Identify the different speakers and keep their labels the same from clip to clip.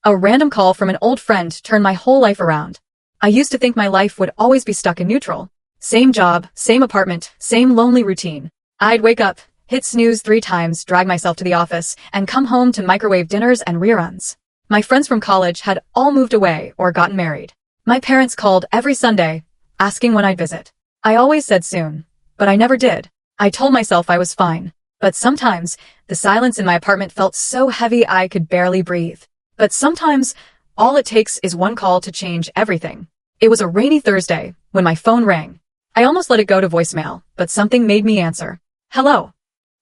Speaker 1: A random call from an old friend turned my whole life around. I used to think my life would always be stuck in neutral. Same job, same apartment, same lonely routine. I'd wake up, hit snooze 3 times, drag myself to the office, and come home to microwave dinners and reruns. My friends from college had all moved away or gotten married. My parents called every Sunday, asking when I'd visit. I always said soon, but I never did. I told myself I was fine. But sometimes, the silence in my apartment felt so heavy I could barely breathe. But sometimes, all it takes is one call to change everything. It was a rainy Thursday when my phone rang. I almost let it go to voicemail, but something made me answer. Hello,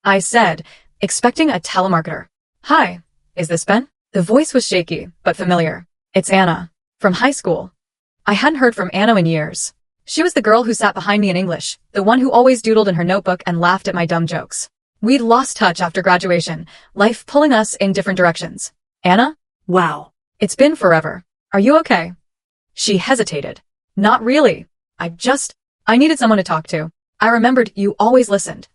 Speaker 1: I said, expecting a telemarketer. Hi, is this Ben? The voice was shaky, but familiar. It's Anna, from high school. I hadn't heard from Anna in years. She was the girl who sat behind me in English, the one who always doodled in her notebook and laughed at my dumb jokes. We'd lost touch after graduation, life pulling us in different directions. Anna? Wow. It's been forever. Are you okay? She hesitated. Not really. I needed someone to talk to. I remembered you always listened.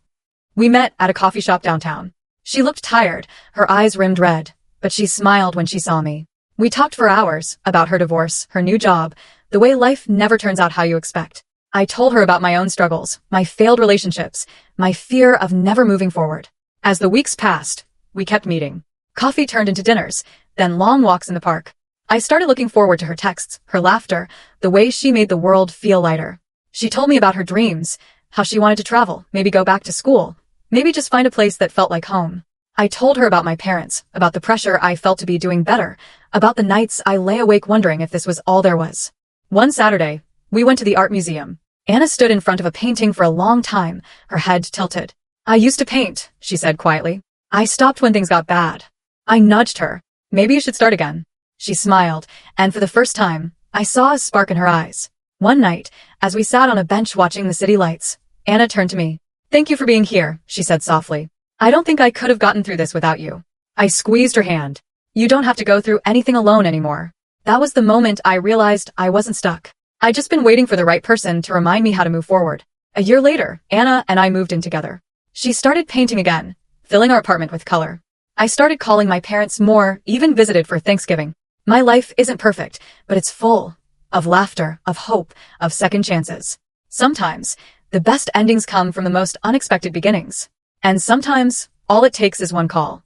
Speaker 1: We met at a coffee shop downtown. She looked tired, her eyes rimmed red, but she smiled when she saw me. We talked for hours about her divorce, her new job, the way life never turns out how you expect. I told her about my own struggles, my failed relationships, my fear of never moving forward. As the weeks passed, we kept meeting. Coffee turned into dinners, then long walks in the park. I started looking forward to her texts, her laughter, the way she made the world feel lighter. She told me about her dreams, how she wanted to travel, maybe go back to school, maybe just find a place that felt like home. I told her about my parents, about the pressure I felt to be doing better, about the nights I lay awake wondering if this was all there was. One Saturday, we went to the art museum. Anna stood in front of a painting for a long time, her head tilted. I used to paint, she said quietly. I stopped when things got bad. I nudged her. Maybe you should start again. She smiled, and for the first time, I saw a spark in her eyes. One night, as we sat on a bench watching the city lights, Anna turned to me. Thank you for being here, she said softly. I don't think I could have gotten through this without you. I squeezed her hand. You don't have to go through anything alone anymore. That was the moment I realized I wasn't stuck. I'd just been waiting for the right person to remind me how to move forward. A year later, Anna and I moved in together. She started painting again, filling our apartment with color. I started calling my parents more, even visited for Thanksgiving. My life isn't perfect, but it's full of laughter, of hope, of second chances. Sometimes, the best endings come from the most unexpected beginnings. And sometimes, all it takes is one call.